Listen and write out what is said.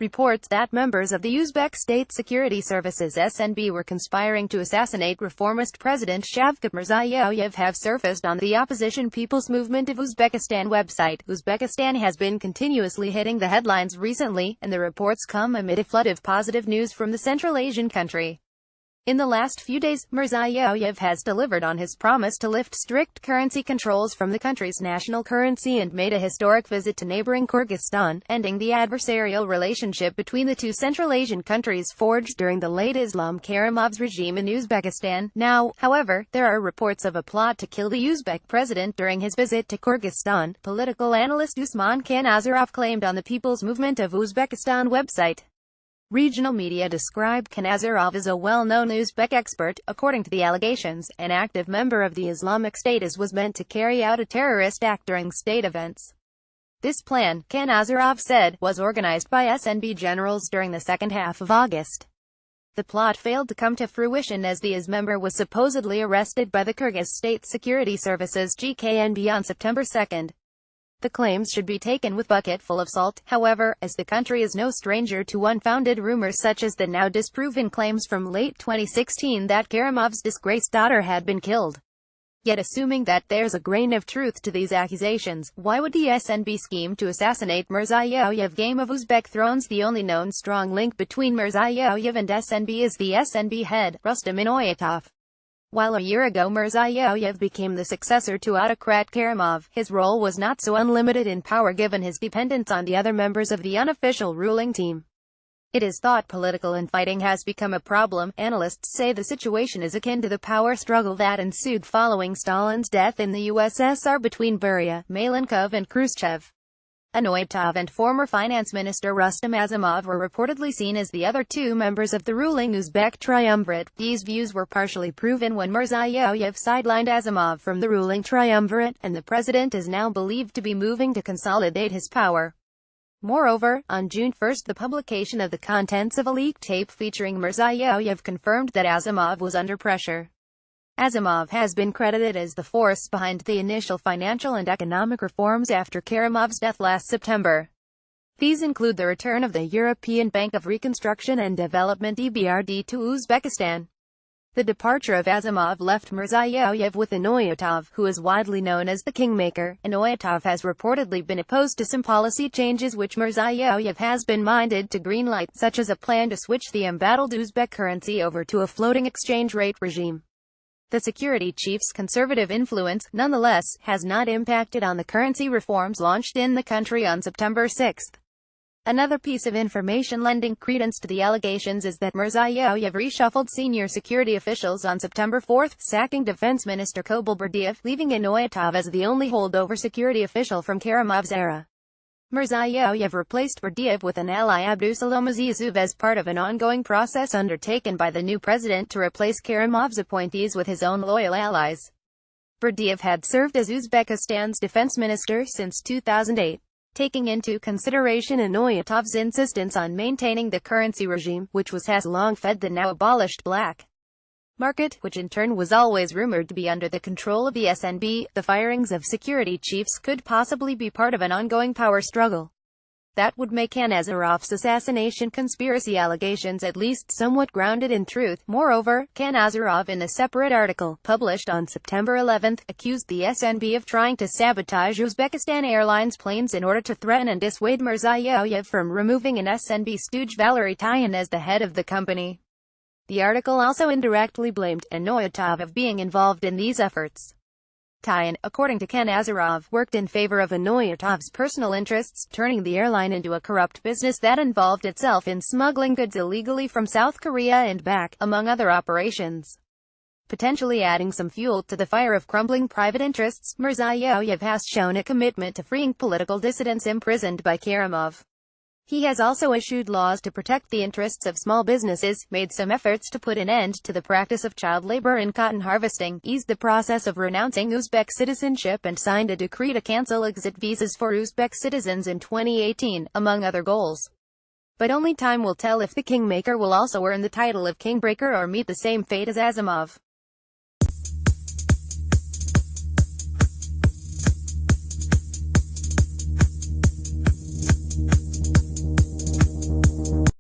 reports that members of the Uzbek State Security Services (SNB) were conspiring to assassinate reformist President Shavkat Mirziyoyev have surfaced on the opposition People's Movement of Uzbekistan website. Uzbekistan has been continuously hitting the headlines recently, and the reports come amid a flood of positive news from the Central Asian country. In the last few days, Mirziyoyev has delivered on his promise to lift strict currency controls from the country's national currency and made a historic visit to neighboring Kyrgyzstan, ending the adversarial relationship between the two Central Asian countries forged during the late Islam Karimov's regime in Uzbekistan. Now, however, there are reports of a plot to kill the Uzbek president during his visit to Kyrgyzstan, political analyst Usman Kanazarov claimed on the People's Movement of Uzbekistan website. Regional media describe Kanazarov as a well-known Uzbek expert. According to the allegations, an active member of the Islamic State was meant to carry out a terrorist act during state events. This plan, Kanazarov said, was organized by SNB generals during the second half of August. The plot failed to come to fruition as the IS member was supposedly arrested by the Kyrgyz State Security Services (GKNB) on September 2. The claims should be taken with a bucket full of salt, however, as the country is no stranger to unfounded rumors such as the now disproven claims from late 2016 that Karimov's disgraced daughter had been killed. Yet assuming that there's a grain of truth to these accusations, why would the SNB scheme to assassinate Mirziyoyev? Game of Uzbek Thrones. The only known strong link between Mirziyoyev and SNB is the SNB head, Rustam Inoyatov. While a year ago Mirziyoyev became the successor to autocrat Karimov, his role was not so unlimited in power given his dependence on the other members of the unofficial ruling team. It is thought political infighting has become a problem. Analysts say the situation is akin to the power struggle that ensued following Stalin's death in the USSR between Beria, Malenkov and Khrushchev. Inoyatov and former finance minister Rustam Azimov were reportedly seen as the other two members of the ruling Uzbek triumvirate. These views were partially proven when Mirziyoyev sidelined Azimov from the ruling triumvirate, and the president is now believed to be moving to consolidate his power. Moreover, on June 1 the publication of the contents of a leaked tape featuring Mirziyoyev confirmed that Azimov was under pressure. Azimov has been credited as the force behind the initial financial and economic reforms after Karimov's death last September. These include the return of the European Bank of Reconstruction and Development (EBRD) to Uzbekistan. The departure of Azimov left Mirziyoyev with Inoyatov, who is widely known as the kingmaker. Inoyatov has reportedly been opposed to some policy changes which Mirziyoyev has been minded to greenlight, such as a plan to switch the embattled Uzbek currency over to a floating exchange rate regime. The security chief's conservative influence, nonetheless, has not impacted on the currency reforms launched in the country on September 6. Another piece of information lending credence to the allegations is that Mirziyoyev reshuffled senior security officials on September 4, sacking Defense Minister Kobul Berdiev, leaving Inoyatov as the only holdover security official from Karimov's era. Mirziyoyev replaced Berdiev with an ally Abdusalam Azizov as part of an ongoing process undertaken by the new president to replace Karimov's appointees with his own loyal allies. Berdiev had served as Uzbekistan's defense minister since 2008. Taking into consideration Inoyatov's insistence on maintaining the currency regime, which has long fed the now abolished black market, which in turn was always rumored to be under the control of the SNB, the firings of security chiefs could possibly be part of an ongoing power struggle. That would make Kanazarov's assassination conspiracy allegations at least somewhat grounded in truth. Moreover, Kanazarov, in a separate article, published on September 11, accused the SNB of trying to sabotage Uzbekistan Airlines planes in order to threaten and dissuade Mirziyoyev from removing an SNB stooge Valery Tyan as the head of the company. The article also indirectly blamed Inoyatov of being involved in these efforts. Tyan, according to Kanazarov, worked in favor of Inoyatov's personal interests, turning the airline into a corrupt business that involved itself in smuggling goods illegally from South Korea and back, among other operations. Potentially adding some fuel to the fire of crumbling private interests, Mirziyoyev has shown a commitment to freeing political dissidents imprisoned by Karimov. He has also issued laws to protect the interests of small businesses, made some efforts to put an end to the practice of child labor in cotton harvesting, eased the process of renouncing Uzbek citizenship and signed a decree to cancel exit visas for Uzbek citizens in 2018, among other goals. But only time will tell if the kingmaker will also earn the title of kingbreaker or meet the same fate as Azimov.